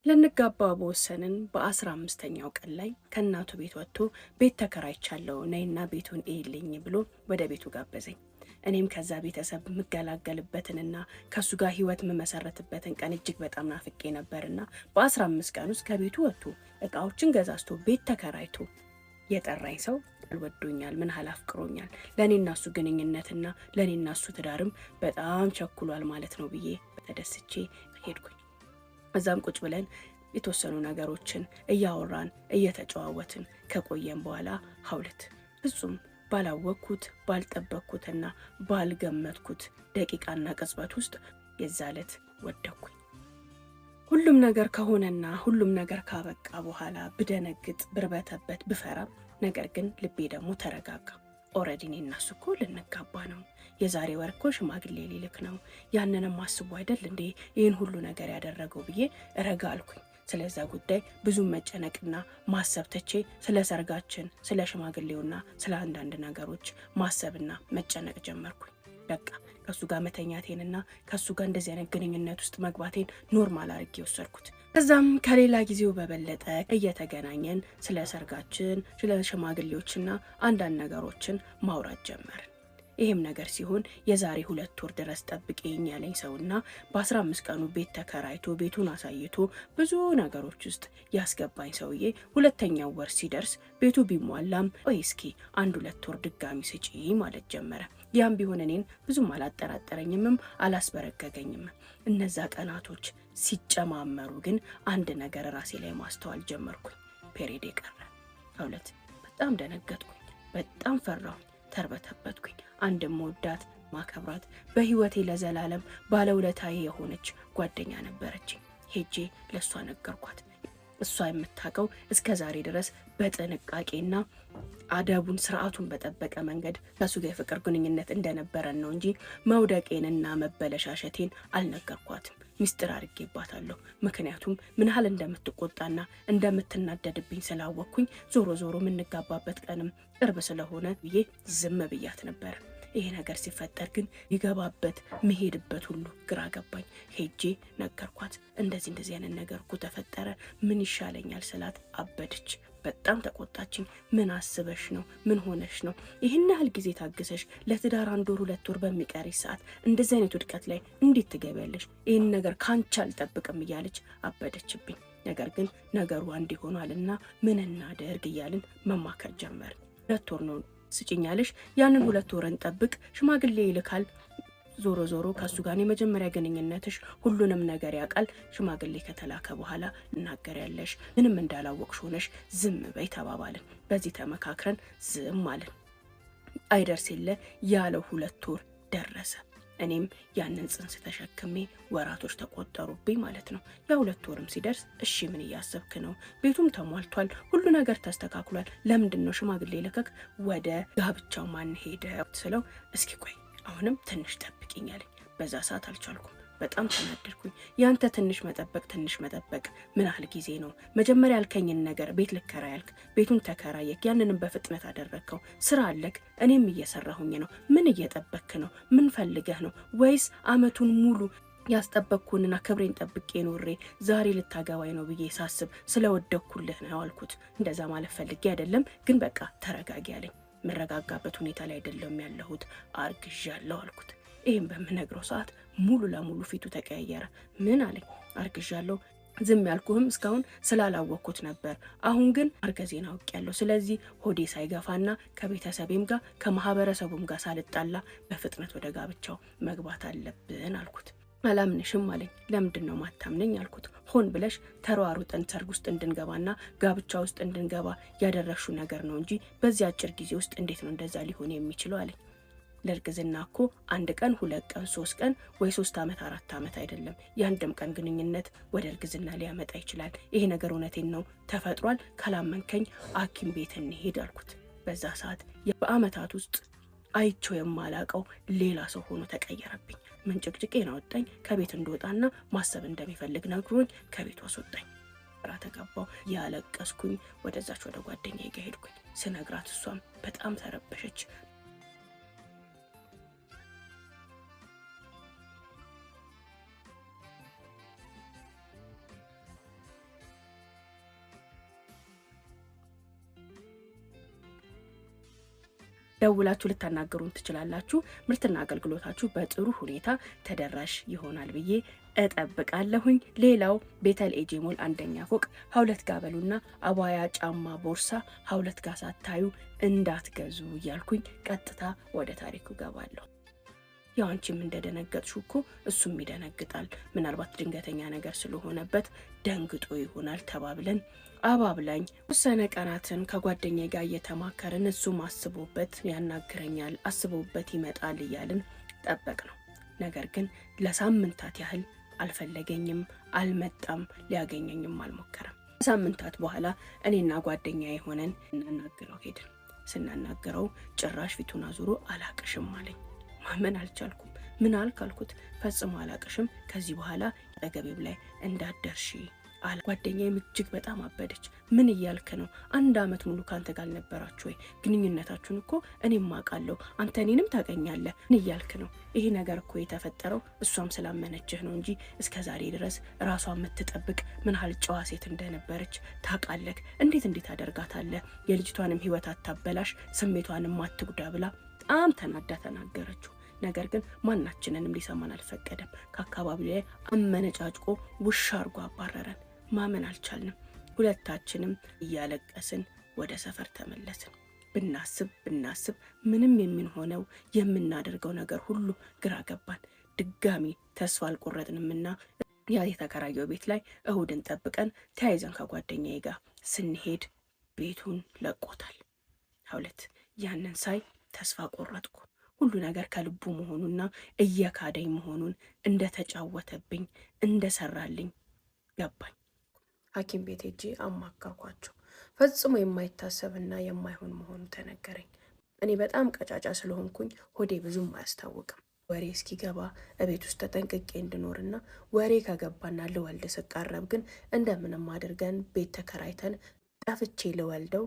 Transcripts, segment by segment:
ልንጋባ በወሰንን በ15ኛው ቀን ላይ ከእናቱ ቤት ወጥቶ ቤት ተከራይቻለሁ ነይና ቤቱን እይልኝ ብሎ ወደ ቤቱ ጋበዘኝ። እኔም ከዛ ቤተሰብ የምገላገልበትንና ከሱ ጋር ህይወት የምመሰረትበትን ቀን እጅግ በጣም ናፍቄ ነበርና በ15 ቀን ውስጥ ከቤቱ ወጥቶ እቃዎችን ገዛዝቶ ቤት ተከራይቶ የጠራኝ ሰው ወዶኛል፣ ምን ያህል አፍቅሮኛል፣ ለእኔና እሱ ግንኙነትና ለእኔና እሱ ትዳርም በጣም ቸኩሏል ማለት ነው ብዬ ተደስቼ ሄድኩኝ። እዛም ቁጭ ብለን የተወሰኑ ነገሮችን እያወራን እየተጨዋወትን ከቆየን በኋላ ሐውለት ፍጹም ባላወቅኩት ባልጠበቅኩትና ባልገመትኩት ደቂቃና ቅጽበት ውስጥ የዛለት ወደኩኝ። ሁሉም ነገር ከሆነና ሁሉም ነገር ካበቃ በኋላ ብደነግጥ ብርበተበት ብፈራም፣ ነገር ግን ልቤ ደግሞ ተረጋጋ። ኦሬዲ እኔና እሱ እኮ ልንጋባ ነው። የዛሬ ወር እኮ ሽማግሌ ሊልክ ነው። ያንንም አስቡ አይደል እንዴ ይህን ሁሉ ነገር ያደረገው ብዬ ረጋ አልኩኝ። ስለዛ ጉዳይ ብዙ መጨነቅና ማሰብ ትቼ ስለ ሰርጋችን፣ ስለ ሽማግሌውና ስለ አንዳንድ ነገሮች ማሰብና መጨነቅ ጀመርኩኝ። በቃ ከሱ ጋር መተኛቴንና ከሱ ጋር እንደዚህ አይነት ግንኙነት ውስጥ መግባቴን ኖርማል አድርጌ ወሰድኩት። ከዛም ከሌላ ጊዜው በበለጠ እየተገናኘን ስለ ሰርጋችን፣ ስለ ሽማግሌዎችና አንዳንድ ነገሮችን ማውራት ጀመርን። ይህም ነገር ሲሆን የዛሬ 2 ወር ድረስ ጠብቄኝ ያለኝ ሰውና በ15 ቀኑ ቤት ተከራይቶ ቤቱን አሳይቶ ብዙ ነገሮች ውስጥ ያስገባኝ ሰውዬ ሁለተኛው ወር ሲደርስ ቤቱ ቢሟላም እስኪ 1-2 ወር ድጋሚ ስጪ ማለት ጀመረ። ያም ቢሆን እኔን ብዙም አላጠራጠረኝምም አላስበረገገኝም። እነዛ ቀናቶች ሲጨማመሩ ግን አንድ ነገር ራሴ ላይ ማስተዋል ጀመርኩኝ። ፔሬድ ቀረ። ሐውለት በጣም ደነገጥኩኝ፣ በጣም ፈራሁኝ፣ ተርበተበትኩኝ። አንድ መወዳት ማከብራት በህይወቴ ለዘላለም ባለውለታዬ የሆነች ጓደኛ ነበረችኝ። ሄጄ ለሷ ነገርኳት። እሷ የምታውቀው እስከ ዛሬ ድረስ በጥንቃቄና አደቡን ስርዓቱን በጠበቀ መንገድ ከሱ ጋር የፍቅር ግንኙነት እንደነበረን ነው እንጂ መውደቄንና መበለሻሸቴን አልነገርኳትም። ሚስጥር አድርጌባታለሁ። ምክንያቱም ምን ያህል እንደምትቆጣና እንደምትናደድብኝ ስላወቅኩኝ ዞሮ ዞሮ የምንጋባበት ቀንም ቅርብ ስለሆነ ብዬ ዝም ብያት ነበር። ይሄ ነገር ሲፈጠር ግን ይገባበት መሄድበት ሁሉ ግራ ገባኝ። ሄጄ ነገርኳት። እንደዚህ አይነት ነገር እኮ ተፈጠረ፣ ምን ይሻለኛል ስላት አበደች። በጣም ተቆጣችኝ። ምን አስበሽ ነው? ምን ሆነሽ ነው? ይህን ያህል ጊዜ ታግሰሽ ለትዳር 1 ወር 2 ወር በሚቀርሽ ሰዓት እንደዚህ አይነት ውድቀት ላይ እንዴት ትገቢያለሽ? ይህን ነገር ካንቺ አልጠብቅም እያለች አበደችብኝ። ነገር ግን ነገሩ አንድ ይሆናልና ምን እናደርግ እያልን መማከር ጀመርን። 2 ወር ነው ስጭኛለሽ፣ ያንን 2 ወርን ጠብቅ፣ ሽማግሌ ይልካል። ዞሮ ዞሮ ከሱ ጋር የመጀመሪያ ግንኙነትሽ ሁሉንም ነገር ያውቃል። ሽማግሌ ከተላከ በኋላ እናገሪያለሽ፣ ምንም እንዳላወቅሽ ሆነሽ ዝም በይ ተባባልን። በዚህ ተመካክረን ዝም አለን። አይደርስ የለ ያለው 2 ወር ደረሰ። እኔም ያንን ጽንስ ተሸክሜ ወራቶች ተቆጠሩብኝ ማለት ነው። ያ2 ወርም ሲደርስ እሺ ምን እያሰብክ ነው? ቤቱም ተሟልቷል፣ ሁሉ ነገር ተስተካክሏል። ለምንድን ነው ሽማግሌ ልከክ ወደ ጋብቻው ማን ሄደ ስለው እስኪ ቆይ አሁንም ትንሽ ጠብቂኝ አለኝ። በዛ ሰዓት አልቻልኩም። በጣም ተናደድኩኝ። ያንተ ትንሽ መጠበቅ ምን ያህል ጊዜ ነው? መጀመሪያ ያልከኝን ነገር ቤት ልከራይ ያልክ ቤቱን ተከራየክ፣ ያንንም በፍጥነት አደረግከው። ስራ አለክ፣ እኔም እየሰራሁኝ ነው። ምን እየጠበክ ነው? ምን ፈልገህ ነው? ወይስ አመቱን ሙሉ ያስጠበቅኩንና ክብሬን ጠብቄ ኖሬ ዛሬ ልታገባኝ ነው ብዬ ሳስብ ስለወደኩልህ ነው አልኩት። እንደዛ ማለት ፈልጌ አይደለም፣ ግን በቃ ተረጋጊ አለኝ። መረጋጋበት ሁኔታ ላይ አይደለም ያለሁት፣ አርግዣለሁ አልኩት። ይህም በምነግረው ሰዓት ሙሉ ለሙሉ ፊቱ ተቀያየረ። ምን አለኝ? አርግዣለሁ። ዝም ያልኩህም እስካሁን ስላላወቅኩት ነበር። አሁን ግን አርገዜን አውቄያለሁ። ስለዚህ ሆዴ ሳይገፋና ከቤተሰቤም ጋር ከማህበረሰቡም ጋር ሳልጣላ በፍጥነት ወደ ጋብቻው መግባት አለብን አልኩት። አላምንሽም አለኝ። ለምንድን ነው ማታምነኝ አልኩት። ሆን ብለሽ ተሯሩጠን ሰርግ ውስጥ እንድንገባና ጋብቻ ውስጥ እንድንገባ ያደረግሽው ነገር ነው እንጂ በዚህ አጭር ጊዜ ውስጥ እንዴት ነው እንደዛ ሊሆን የሚችለው አለኝ። ለእርግዝና እኮ 1 ቀን 2 ቀን 3 ቀን ወይ 3 ዓመት 4 ዓመት አይደለም፣ የአንድም ቀን ግንኙነት ወደ እርግዝና ሊያመጣ ይችላል። ይሄ ነገር እውነቴን ነው ተፈጥሯል። ካላመንከኝ ሐኪም ቤት እንሄድ አልኩት። በዛ ሰዓት በአመታት ውስጥ አይቼው የማላቀው ሌላ ሰው ሆኖ ተቀየረብኝ። መንጭቅጭቄን አወጣኝ። ከቤት እንደወጣና ማሰብ እንደሚፈልግ ነግሮኝ ከቤት አስወጣኝ። ግራ ተጋባው። ያለቀስኩኝ ወደዛች ወደ ጓደኛዬ ጋር ሄድኩኝ። ስነግራት እሷም በጣም ተረበሸች። ደውላችሁ ልታናገሩን ትችላላችሁ። ምርትና አገልግሎታችሁ በጥሩ ሁኔታ ተደራሽ ይሆናል ብዬ እጠብቃለሁኝ። ሌላው ቤተል ኤጂ ሞል 1ኛ ፎቅ ሀውለት ጋር በሉና አባያ፣ ጫማ፣ ቦርሳ ሀውለት ጋር ሳታዩ እንዳትገዙ እያልኩኝ ቀጥታ ወደ ታሪኩ ገባለሁ። ያው አንቺም እንደደነገጥሽ እኮ እሱም ይደነግጣል። ምናልባት ድንገተኛ ነገር ስለሆነበት ደንግጦ ይሆናል ተባብለን አባብላኝ ወሰነ ቀናትን ከጓደኛዬ ጋር እየተማከርን እሱም አስቦበት ያናግረኛል፣ አስቦበት ይመጣል እያልን ጠበቅ ነው። ነገር ግን ለሳምንታት ያህል አልፈለገኝም፣ አልመጣም፣ ሊያገኘኝም አልሞከረም። ከሳምንታት በኋላ እኔና ጓደኛዬ ሆነን እናናግረው ሄድን። ስናናግረው ጭራሽ ፊቱን አዙሮ አላቅሽም አለኝ። ማመን አልቻልኩም። ምን አልኩት? ፈጽሞ አላቅሽም፣ ከዚህ በኋላ አጠገቤም ላይ እንዳትደርሺ አለ። ጓደኛዬም እጅግ በጣም አበደች። ምን እያልክ ነው? 1 ዓመት ሙሉ ካንተ ጋር ነበራችሁ ወይ? ግንኙነታችሁን እኮ እኔም አውቃለሁ፣ አንተ እኔንም ታውቀኛለህ። ምን እያልክ ነው? ይሄ ነገር እኮ የተፈጠረው እሷም ስላመነችህ ነው እንጂ እስከ ዛሬ ድረስ ራሷን የምትጠብቅ ምን ያህል ጨዋ ሴት እንደነበረች ታውቃለህ። እንዴት አደርጋታለህ? የልጅቷንም ህይወት አታበላሽ፣ ስሜቷንም አትጉዳ ብላ በጣም ተናዳ ተናገረችው። ነገር ግን ማናችንንም ሊሰማን አልፈቀደም። ከአካባቢው ላይ አመነጫጭቆ ውሻ አርጎ አባረረን። ማመን አልቻልንም። ሁለታችንም እያለቀስን ወደ ሰፈር ተመለስን። ብናስብ ምንም የምንሆነው የምናደርገው ነገር ሁሉ ግራ ገባን። ድጋሚ ተስፋ አልቆረጥንምና ያ የተከራየው ቤት ላይ እሁድን ጠብቀን ተያይዘን ከጓደኛዬ ጋር ስንሄድ ቤቱን ለቆታል። ሀውለት ያንን ሳይ ተስፋ ቆረጥኩ። ሁሉ ነገር ከልቡ መሆኑና እየካደኝ መሆኑን እንደተጫወተብኝ እንደሰራልኝ ገባኝ። ሐኪም ቤት ሄጄ አማከርኳቸው። ፈጽሞ የማይታሰብና የማይሆን መሆኑ ተነገረኝ። እኔ በጣም ቀጫጫ ስለሆንኩኝ ሆዴ ብዙም አያስታውቅም። ወሬ እስኪገባ እቤት ውስጥ ተጠንቅቄ እንድኖርና ወሬ ከገባና ልወልድ ስቃረብ ግን እንደምንም አድርገን ቤት ተከራይተን ጠፍቼ ልወልደው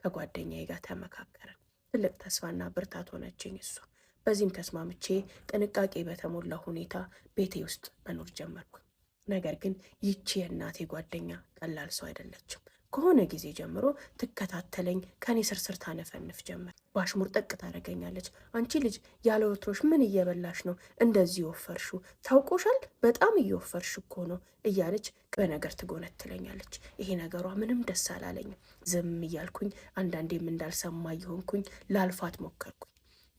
ከጓደኛዬ ጋር ተመካከረን። ትልቅ ተስፋና ብርታት ሆነችኝ እሷ። በዚህም ተስማምቼ ጥንቃቄ በተሞላ ሁኔታ ቤቴ ውስጥ መኖር ጀመርኩ። ነገር ግን ይቺ የእናቴ ጓደኛ ቀላል ሰው አይደለችም። ከሆነ ጊዜ ጀምሮ ትከታተለኝ፣ ከኔ ስርስር ታነፈንፍ ጀመር። ባሽሙር ጠቅ ታደርገኛለች። አንቺ ልጅ ያለ ወትሮሽ ምን እየበላሽ ነው እንደዚህ ወፈርሹ? ታውቆሻል፣ በጣም እየወፈርሽ እኮ ነው እያለች በነገር ትጎነትለኛለች። ይሄ ነገሯ ምንም ደስ አላለኝም። ዝም እያልኩኝ አንዳንዴም እንዳልሰማ እየሆንኩኝ ላልፋት ሞከርኩኝ።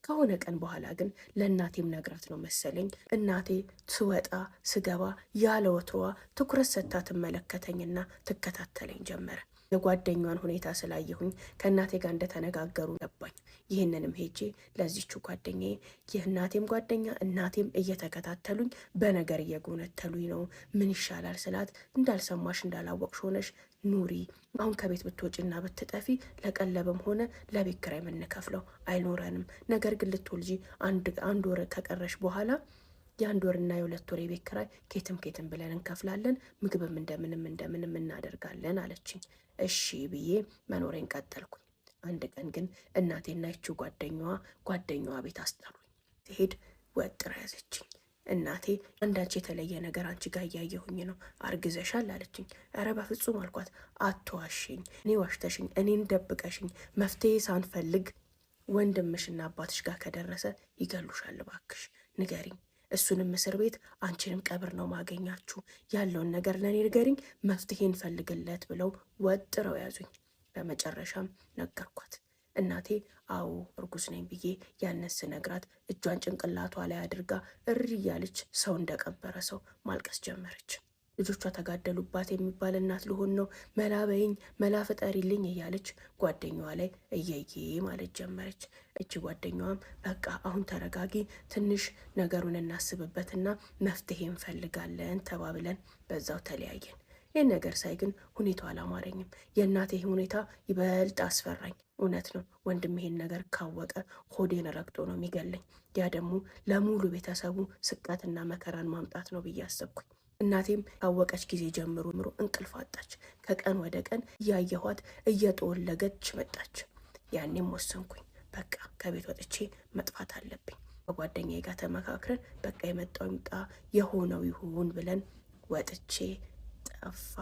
ከሆነ ቀን በኋላ ግን ለእናቴም ነግራት ነው መሰለኝ እናቴ ስወጣ ስገባ ያለ ወትሮዋ ትኩረት ሰጥታ ትመለከተኝና ትከታተለኝ ጀመረ። የጓደኛዋን ሁኔታ ስላየሁኝ ከእናቴ ጋር እንደተነጋገሩ ገባኝ። ይህንንም ሄጄ ለዚቹ ጓደኛዬ የእናቴም ጓደኛ እናቴም እየተከታተሉኝ በነገር እየጎነተሉኝ ነው፣ ምን ይሻላል ስላት እንዳልሰማሽ እንዳላወቅሽ ሆነሽ ኑሪ። አሁን ከቤት ብትወጪና ብትጠፊ ለቀለብም ሆነ ለቤት ኪራይ የምንከፍለው አይኖረንም። ነገር ግን ልትወልጂ አንድ ወር ከቀረሽ በኋላ የ1 ወርና የ2 ወር የቤት ኪራይ ኬትም ብለን እንከፍላለን፣ ምግብም እንደምንም እናደርጋለን አለችኝ። እሺ ብዬ መኖሬን ቀጠልኩኝ። አንድ ቀን ግን እናቴና ይቺው ጓደኛዋ ቤት አስጠሩኝ። ሲሄድ ወጥራ ያዘችኝ። እናቴ አንዳች የተለየ ነገር አንቺ ጋር እያየሁኝ ነው፣ አርግዘሻል አለችኝ። ኧረ በፍጹም አልኳት። አትዋሽኝ፣ እኔ ዋሽተሽኝ፣ እኔን ደብቀሽኝ መፍትሄ ሳንፈልግ ወንድምሽና አባትሽ ጋር ከደረሰ ይገሉሻል፣ እባክሽ ንገሪኝ። እሱንም እስር ቤት አንቺንም ቀብር ነው ማገኛችሁ። ያለውን ነገር ለኔ ንገሪኝ፣ መፍትሄ እንፈልግለት ብለው ወጥረው ያዙኝ። በመጨረሻም ነገርኳት። እናቴ አዎ እርጉዝ ነኝ ብዬ ያንን ስነግራት እጇን ጭንቅላቷ ላይ አድርጋ እሪ እያለች ሰው እንደቀበረ ሰው ማልቀስ ጀመረች። ልጆቿ ተጋደሉባት የሚባል እናት ልሆን ነው፣ መላ በይኝ፣ መላ ፍጠሪልኝ እያለች ጓደኛዋ ላይ እየዬ ማለት ጀመረች። እቺ ጓደኛዋም በቃ አሁን ተረጋጊ፣ ትንሽ ነገሩን እናስብበትና መፍትሄ እንፈልጋለን ተባብለን በዛው ተለያየን። ይህን ነገር ሳይ ግን ሁኔታው አላማረኝም። የእናቴ ሁኔታ ይበልጥ አስፈራኝ። እውነት ነው፣ ወንድም ይሄን ነገር ካወቀ ሆዴን ረግጦ ነው የሚገለኝ። ያ ደግሞ ለሙሉ ቤተሰቡ ስቃትና መከራን ማምጣት ነው ብዬ አሰብኩኝ። እናቴም ካወቀች ጊዜ ጀምሮ እንቅልፍ አጣች። ከቀን ወደ ቀን እያየኋት እየጠወለገች መጣች። ያኔም ወሰንኩኝ፣ በቃ ከቤት ወጥቼ መጥፋት አለብኝ። ከጓደኛዬ ጋር ተመካክረን በቃ የመጣው ይምጣ የሆነው ይሁን ብለን ወጥቼ ጠፋ።